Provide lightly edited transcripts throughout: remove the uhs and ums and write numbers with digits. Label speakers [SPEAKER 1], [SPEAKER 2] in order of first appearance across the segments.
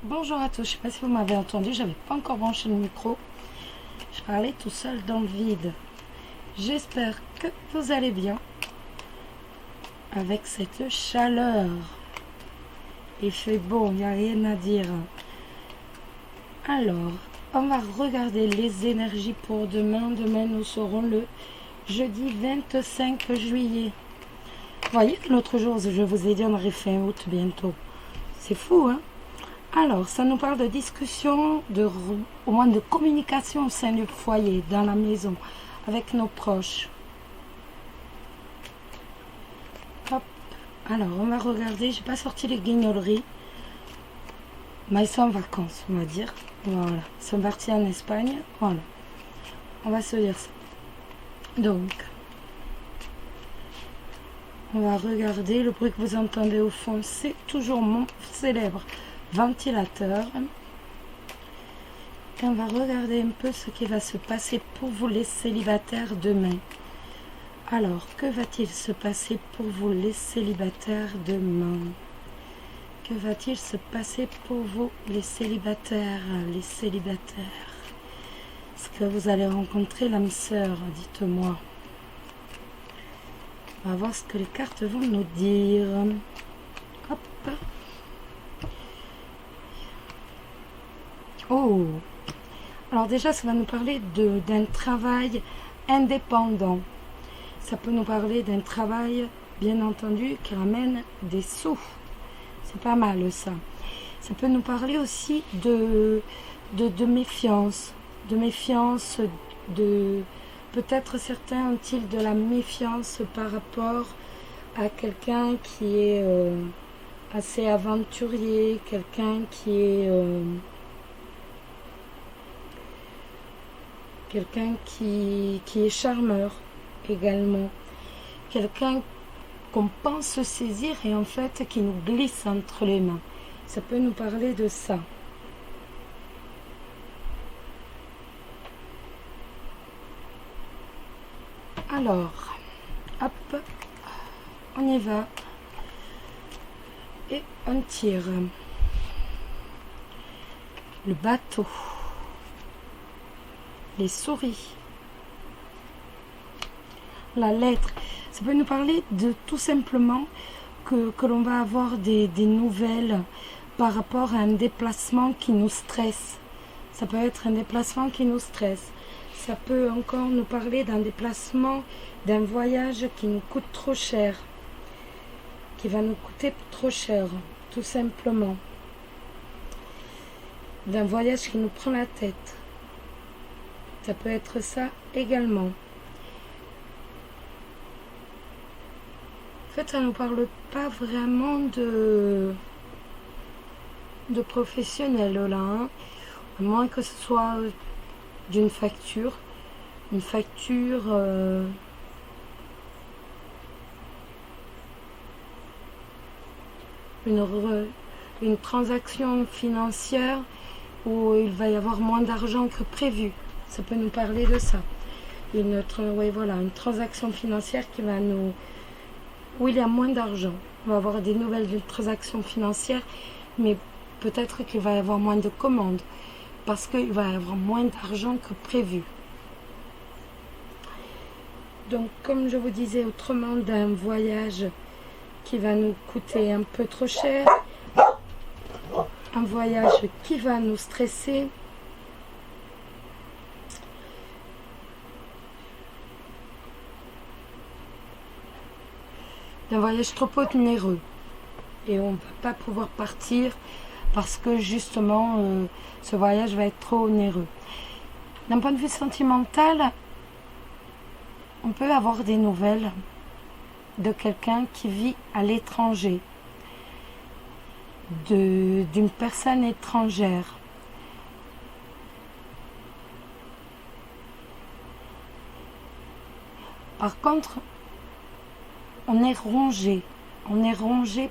[SPEAKER 1] Bonjour à tous, je ne sais pas si vous m'avez entendu, j'avais pas encore branché le micro. Je parlais tout seul dans le vide. J'espère que vous allez bien avec cette chaleur. Il fait beau, il n'y a rien à dire. Alors, on va regarder les énergies pour demain. Demain, nous serons le jeudi 25 juillet. Vous voyez, l'autre jour, je vous ai dit, on arrive fin août bientôt. C'est fou, hein? Alors, ça nous parle de discussion, au moins de communication au sein du foyer, dans la maison, avec nos proches. Hop. Alors, on va regarder. J'ai pas sorti les guignoleries. Mais ils sont en vacances, on va dire. Voilà. Ils sont partis en Espagne. Voilà. On va se dire ça. Donc, on va regarder. Le bruit que vous entendez au fond, c'est toujours mon célèbre ventilateur. Et on va regarder un peu ce qui va se passer pour vous les célibataires demain. Alors, que va-t-il se passer pour vous les célibataires demain? Que va-t-il se passer pour vous les célibataires? Les célibataires. Est-ce que vous allez rencontrer l'âme sœur? Dites-moi. On va voir ce que les cartes vont nous dire. Hop. Oh, alors déjà, ça va nous parler d'un travail indépendant. Ça peut nous parler d'un travail, bien entendu, qui ramène des sous. C'est pas mal, ça. Ça peut nous parler aussi de méfiance. De méfiance, peut-être certains ont-ils de la méfiance par rapport à quelqu'un qui est assez aventurier, quelqu'un qui est... quelqu'un qui est charmeur également, quelqu'un qu'on pense saisir et en fait qui nous glisse entre les mains. Ça peut nous parler de ça. Alors, hop, on y va et on tire. Le bateau. Les souris, la lettre. Ça peut nous parler de tout simplement que l'on va avoir des nouvelles par rapport à un déplacement qui nous stresse. Ça peut être un déplacement qui nous stresse. Ça peut encore nous parler d'un déplacement, d'un voyage qui nous coûte trop cher, qui va nous coûter trop cher, tout simplement. D'un voyage qui nous prend la tête. Ça peut être ça également. En fait, ça ne nous parle pas vraiment de professionnel là, hein. À moins que ce soit d'une facture. Une facture... une transaction financière où il va y avoir moins d'argent que prévu. Ça peut nous parler de ça. Une transaction financière où il y a moins d'argent. On va avoir des nouvelles transactions financières, mais peut-être qu'il va y avoir moins de commandes parce qu'il va y avoir moins d'argent que prévu. Donc, comme je vous disais, autrement d'un voyage qui va nous coûter un peu trop cher, un voyage qui va nous stresser, d'un voyage trop onéreux et on ne va pas pouvoir partir parce que justement ce voyage va être trop onéreux. D'un point de vue sentimental, on peut avoir des nouvelles de quelqu'un qui vit à l'étranger, d'une personne étrangère. Par contre, on est rongé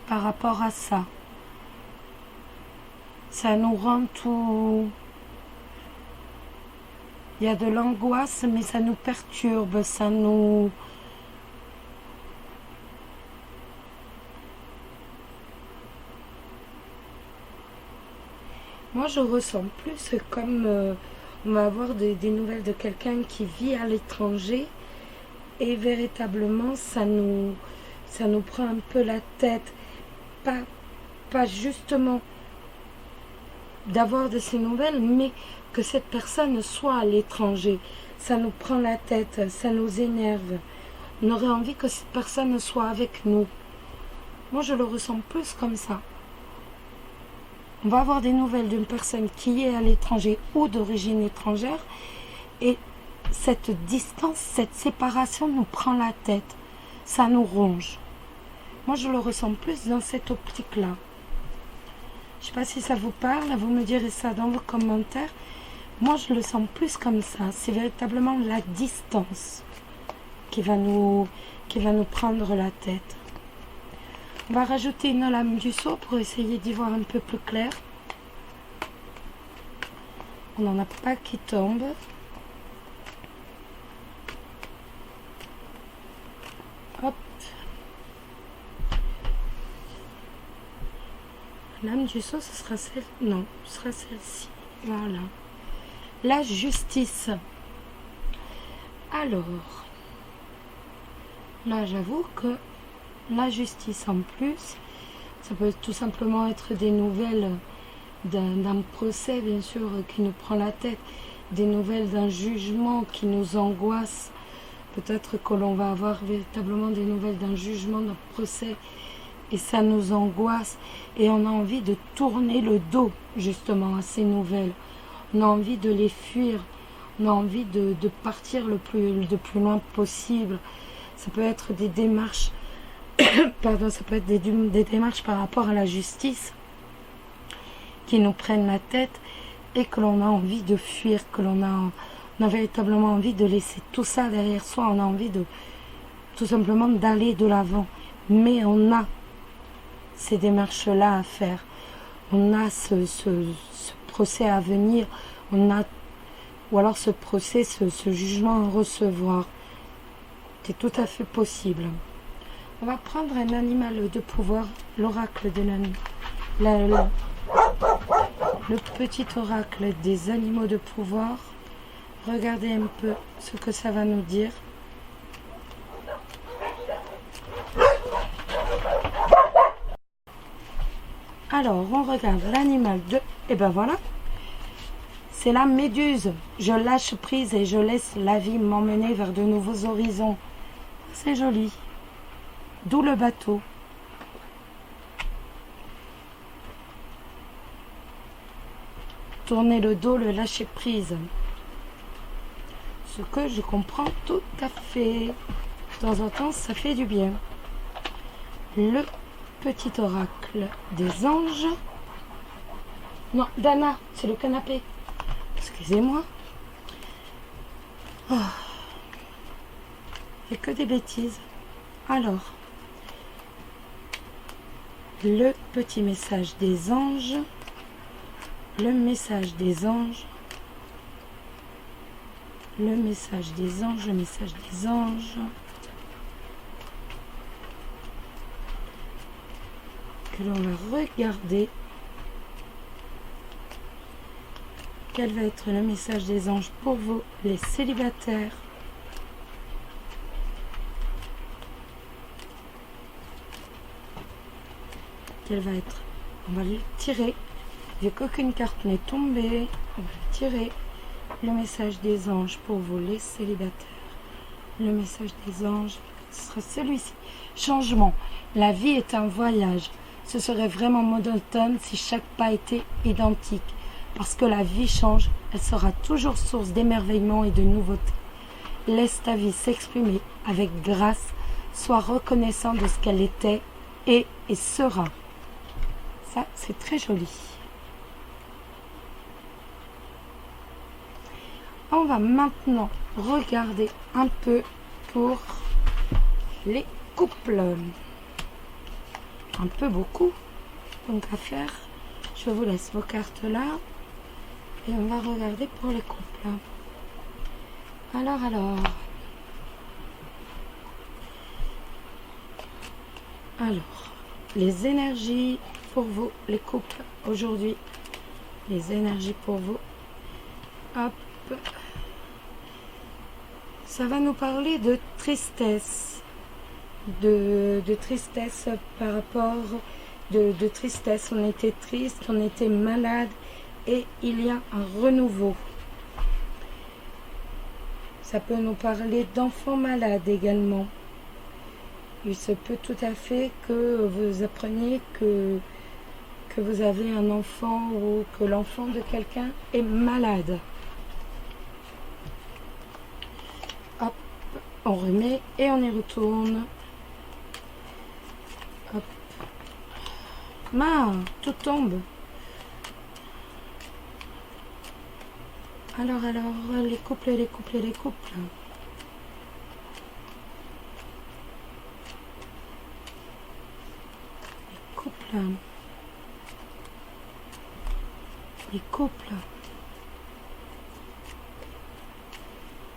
[SPEAKER 1] par rapport à ça. Ça nous rend tout... Il y a de l'angoisse, mais ça nous perturbe, ça nous... Moi, je ressens plus comme on va avoir des nouvelles de quelqu'un qui vit à l'étranger et véritablement, ça nous prend un peu la tête. Pas, pas justement d'avoir de ces nouvelles, mais que cette personne soit à l'étranger. Ça nous prend la tête, ça nous énerve. On aurait envie que cette personne soit avec nous. Moi, je le ressens plus comme ça. On va avoir des nouvelles d'une personne qui est à l'étranger ou d'origine étrangère et cette distance, cette séparation nous prend la tête. Ça nous ronge. Moi, je le ressens plus dans cette optique-là. Je ne sais pas si ça vous parle, vous me direz ça dans vos commentaires. Moi, je le sens plus comme ça. C'est véritablement la distance qui va nous prendre la tête. On va rajouter une lame du seau pour essayer d'y voir un peu plus clair. On n'en a pas qui tombe. Hop. La lame du seau, ce sera celle... Non, ce sera celle-ci. Voilà. La justice. Alors, là, j'avoue que la justice en plus, ça peut tout simplement être des nouvelles d'un procès, bien sûr, qui nous prend la tête, des nouvelles d'un jugement qui nous angoisse. Peut-être que l'on va avoir véritablement des nouvelles d'un jugement, d'un procès, et ça nous angoisse, et on a envie de tourner le dos, justement, à ces nouvelles. On a envie de les fuir, on a envie de partir le plus loin possible. Ça peut être des démarches pardon, ça peut être des démarches par rapport à la justice qui nous prennent la tête et que l'on a envie de fuir, que on a véritablement envie de laisser tout ça derrière soi. On a envie de tout simplement d'aller de l'avant. Mais on a ces démarches-là à faire. On a ce procès à venir. On a, ou alors ce procès, ce jugement à recevoir. C'est tout à fait possible. On va prendre un animal de pouvoir, l'oracle de le petit oracle des animaux de pouvoir. Regardez un peu ce que ça va nous dire. Alors, on regarde l'animal de... Et ben voilà, c'est la méduse. Je lâche prise et je laisse la vie m'emmener vers de nouveaux horizons. C'est joli. D'où le bateau. Tourner le dos, le lâcher prise. Ce que je comprends tout à fait. De temps en temps, ça fait du bien. Le petit oracle des anges. Non, Dana, c'est le canapé. Excusez-moi. Oh. Il n'y a que des bêtises. Alors, le petit message des anges, le message des anges, le message des anges, le message des anges. Que l'on va regarder. Quel va être le message des anges pour vous, les célibataires? Quel va être? On va le tirer. Vu qu'aucune carte n'est tombée, on va tirer le message des anges pour vous, les célibataires. Le message des anges, ce sera celui-ci. Changement. La vie est un voyage. Ce serait vraiment monotone si chaque pas était identique. Parce que la vie change, elle sera toujours source d'émerveillement et de nouveautés. Laisse ta vie s'exprimer avec grâce. Sois reconnaissant de ce qu'elle était et sera. Ça, c'est très joli. On va maintenant regarder un peu pour les couples. Un peu beaucoup. Donc à faire, je vous laisse vos cartes là. Et on va regarder pour les couples. Alors. Alors, les énergies pour vous, les couples, aujourd'hui. les énergies pour vous. Hop. Ça va nous parler de tristesse. De tristesse par rapport de tristesse. On était triste, on était malade et il y a un renouveau. Ça peut nous parler d'enfants malades également. Il se peut tout à fait que vous appreniez que vous avez un enfant ou que l'enfant de quelqu'un est malade. Hop, on remet et on y retourne. Hop. Tout tombe. Alors, les couples. Les couples.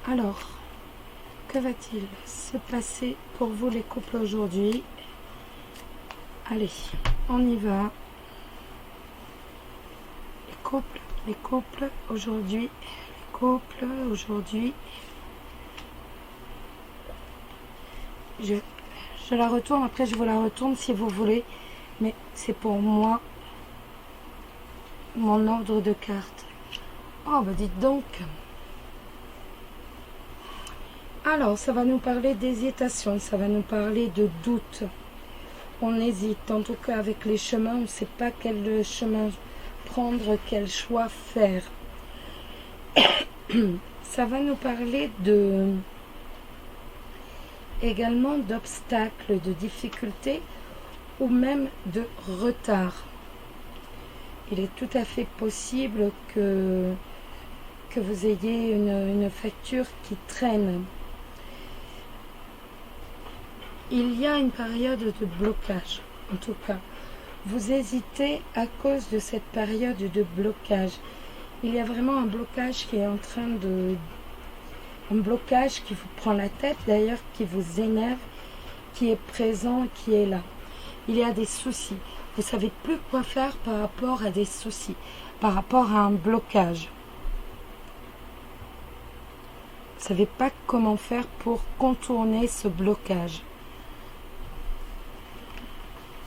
[SPEAKER 1] Alors, que va-t-il se passer pour vous les couples aujourd'hui? Allez, on y va. Les couples aujourd'hui. Je la retourne, après je vous la retourne si vous voulez, mais c'est pour moi mon ordre de cartes. Oh bah dites donc. Alors ça va nous parler d'hésitation, ça va nous parler de doute. On hésite, en tout cas avec les chemins, on ne sait pas quel chemin prendre, quel choix faire. Ça va nous parler également d'obstacles, de difficultés ou même de retard. Il est tout à fait possible que vous ayez une facture qui traîne. Il y a une période de blocage, en tout cas. Vous hésitez à cause de cette période de blocage. Il y a vraiment un blocage qui est en train de... Un blocage qui vous prend la tête, d'ailleurs, qui vous énerve, qui est présent, qui est là. Il y a des soucis. Vous ne savez plus quoi faire par rapport à des soucis, par rapport à un blocage. Vous ne savez pas comment faire pour contourner ce blocage.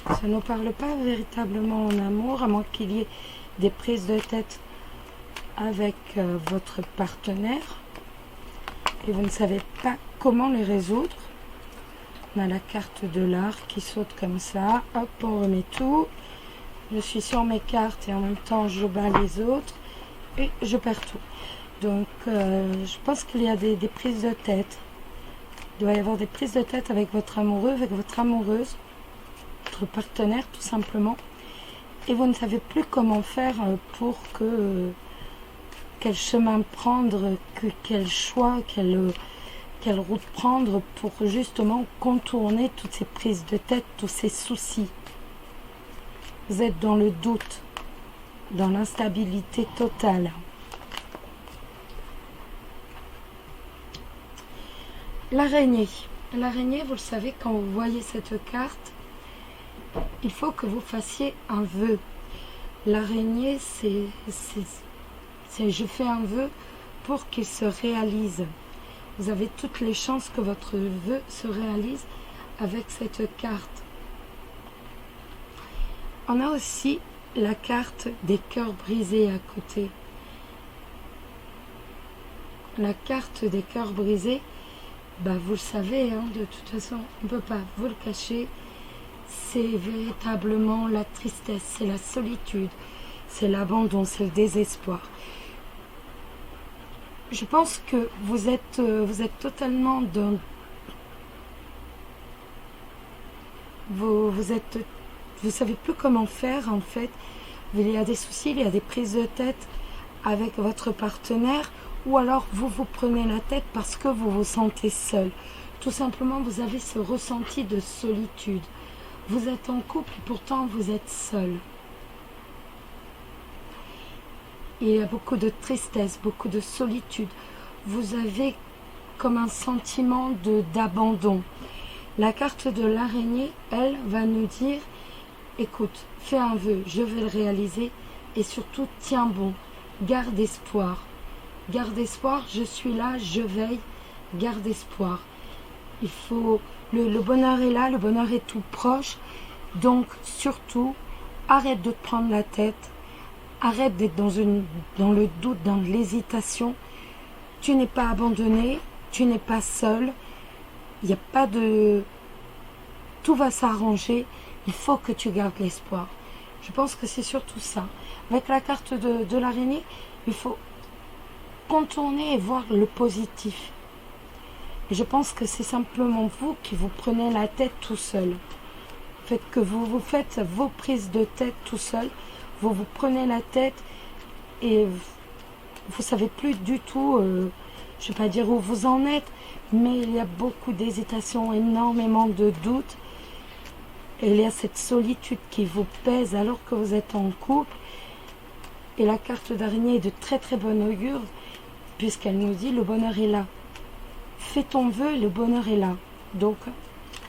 [SPEAKER 1] Ça ne nous parle pas véritablement en amour, à moins qu'il y ait des prises de tête avec votre partenaire et vous ne savez pas comment les résoudre. On a la carte de l'art qui saute comme ça. Hop, on remet tout. Je suis sur mes cartes et en même temps je bats les autres et je perds tout. Donc je pense qu'il y a des prises de tête. Il doit y avoir des prises de tête avec votre amoureux, avec votre amoureuse, votre partenaire tout simplement. Et vous ne savez plus comment faire pour quel chemin prendre, quel choix, quelle route prendre pour justement contourner toutes ces prises de tête, tous ces soucis. Vous êtes dans le doute, dans l'instabilité totale. L'araignée. L'araignée, vous le savez, quand vous voyez cette carte, il faut que vous fassiez un vœu. L'araignée, c'est je fais un vœu pour qu'il se réalise. Vous avez toutes les chances que votre vœu se réalise avec cette carte. On a aussi la carte des cœurs brisés à côté. La carte des cœurs brisés, vous le savez, de toute façon, on ne peut pas vous le cacher. C'est véritablement la tristesse, c'est la solitude, c'est l'abandon, c'est le désespoir. Je pense que vous êtes totalement dans... Vous savez plus comment faire en fait. Il y a des soucis, il y a des prises de tête avec votre partenaire, ou alors vous prenez la tête parce que vous vous sentez seul. Tout simplement, vous avez ce ressenti de solitude. Vous êtes en couple et pourtant vous êtes seul. Il y a beaucoup de tristesse, beaucoup de solitude. Vous avez comme un sentiment d'abandon. La carte de l'araignée, elle, va nous dire, écoute, fais un vœu, je vais le réaliser, et surtout tiens bon, garde espoir. Garde espoir, je suis là, je veille, garde espoir. Il faut, le bonheur est là, le bonheur est tout proche. Donc surtout, arrête de te prendre la tête, arrête d'être dans le doute, dans l'hésitation. Tu n'es pas abandonné, tu n'es pas seul. Il n'y a pas de... Tout va s'arranger, il faut que tu gardes l'espoir. Je pense que c'est surtout ça. Avec la carte de l'araignée, il faut contourner et voir le positif. Et je pense que c'est simplement vous qui vous prenez la tête tout seul. Faites que vous faites vos prises de tête tout seul. Vous prenez la tête et vous savez plus du tout, je ne vais pas dire où vous en êtes, mais il y a beaucoup d'hésitation, énormément de doutes. Et il y a cette solitude qui vous pèse alors que vous êtes en couple. Et la carte d'araignée est de très très bon augure, puisqu'elle nous dit le bonheur est là. Fais ton vœu et le bonheur est là. Donc,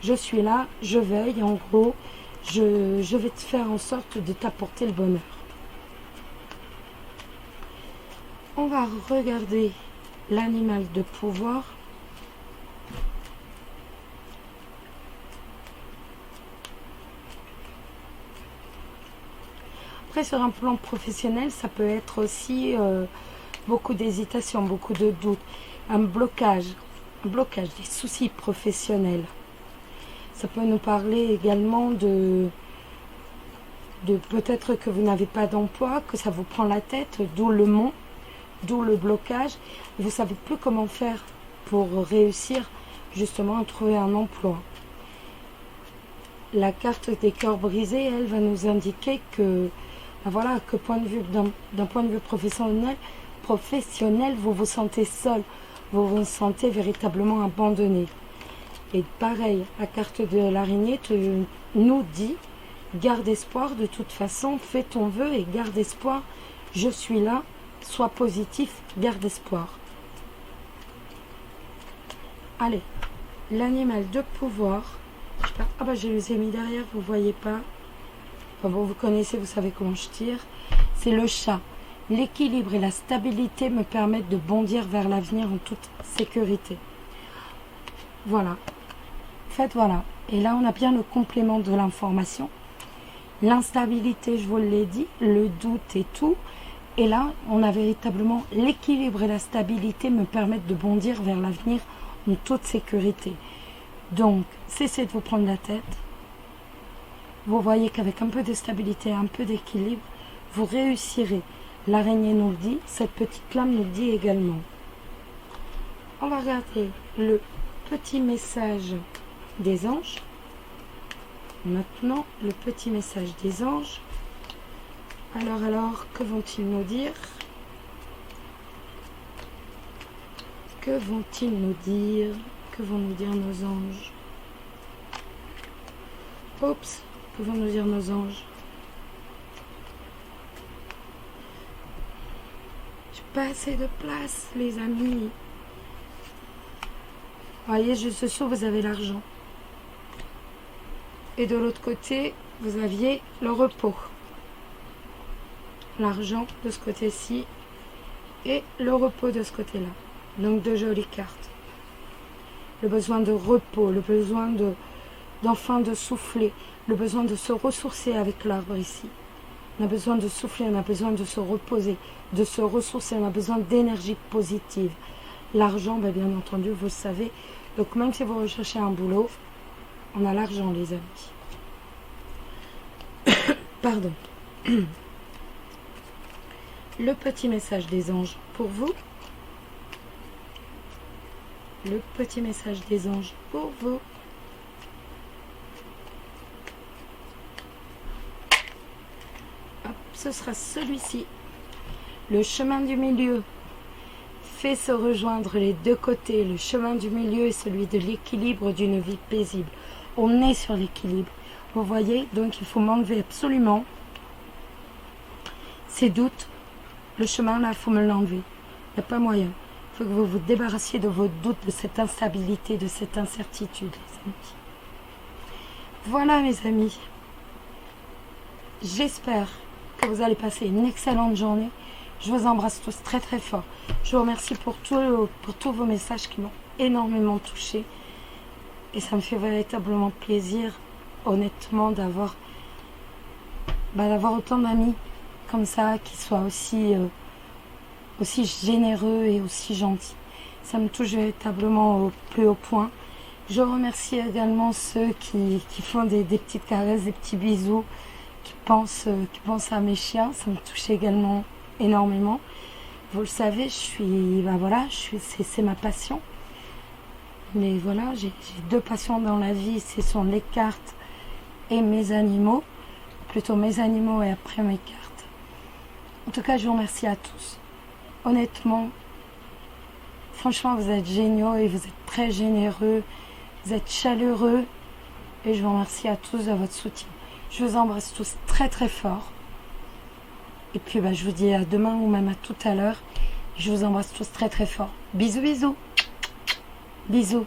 [SPEAKER 1] je suis là, je veille, en gros, je vais te faire en sorte de t'apporter le bonheur. On va regarder l'animal de pouvoir. Après, sur un plan professionnel, ça peut être aussi beaucoup d'hésitation, beaucoup de doutes, un blocage, des soucis professionnels. Ça peut nous parler également de peut-être que vous n'avez pas d'emploi, que ça vous prend la tête, d'où le mont, d'où le blocage. Vous ne savez plus comment faire pour réussir justement à trouver un emploi. La carte des cœurs brisés, elle va nous indiquer que voilà, que d'un point de vue professionnel, vous vous sentez seul, vous vous sentez véritablement abandonné. Et pareil, la carte de l'araignée nous dit, garde espoir, de toute façon, fais ton vœu et garde espoir, je suis là, sois positif, garde espoir. Allez, l'animal de pouvoir, je les ai mis derrière, vous ne voyez pas. Enfin bon, vous connaissez, vous savez comment je tire. C'est le chat. L'équilibre et la stabilité me permettent de bondir vers l'avenir en toute sécurité. Voilà. En fait, voilà. Et là, on a bien le complément de l'information. L'instabilité, je vous l'ai dit, le doute et tout. Et là, on a véritablement l'équilibre et la stabilité me permettent de bondir vers l'avenir en toute sécurité. Donc, cessez de vous prendre la tête. Vous voyez qu'avec un peu de stabilité, un peu d'équilibre, vous réussirez. L'araignée nous le dit, cette petite lame nous le dit également. On va regarder le petit message des anges. Maintenant, le petit message des anges. Alors, que vont-ils nous dire? Que vont-ils nous dire? Que vont nous dire nos anges? Oups, que vont nous dire nos anges? J'ai pas assez de place, les amis. Voyez, juste dessous, vous avez l'argent. Et de l'autre côté, vous aviez le repos. L'argent de ce côté-ci et le repos de ce côté-là. Donc, de jolies cartes. Le besoin de repos, le besoin d'enfin de souffler, le besoin de se ressourcer avec l'arbre ici. On a besoin de souffler, on a besoin de se reposer, de se ressourcer, on a besoin d'énergie positive. L'argent, bien entendu, vous le savez. Donc, même si vous recherchez un boulot, on a l'argent, les amis. Pardon. Le petit message des anges pour vous. Le petit message des anges pour vous. Hop, ce sera celui-ci. Le chemin du milieu fait se rejoindre les deux côtés. Le chemin du milieu est celui de l'équilibre d'une vie paisible. On est sur l'équilibre. Vous voyez, donc il faut m'enlever absolument ces doutes. Le chemin là, il faut me l'enlever. Il n'y a pas moyen. Il faut que vous vous débarrassiez de vos doutes, de cette instabilité, de cette incertitude, les amis. Voilà, mes amis. J'espère que vous allez passer une excellente journée. Je vous embrasse tous très très fort. Je vous remercie pour tous vos messages qui m'ont énormément touchée. Et ça me fait véritablement plaisir, honnêtement, d'avoir autant d'amis comme ça, qui soient aussi généreux et aussi gentils. Ça me touche véritablement au plus haut point. Je remercie également ceux qui font des petites caresses, des petits bisous, qui pensent à mes chiens. Ça me touche également énormément. Vous le savez, c'est ma passion. Mais voilà, j'ai deux passions dans la vie, ce sont les cartes et mes animaux. Plutôt mes animaux et après mes cartes. En tout cas, je vous remercie à tous. Honnêtement, franchement, vous êtes géniaux et vous êtes très généreux. Vous êtes chaleureux et je vous remercie à tous de votre soutien. Je vous embrasse tous très très fort. Et puis je vous dis à demain ou même à tout à l'heure. Je vous embrasse tous très très fort. Bisous bisous. Bisous.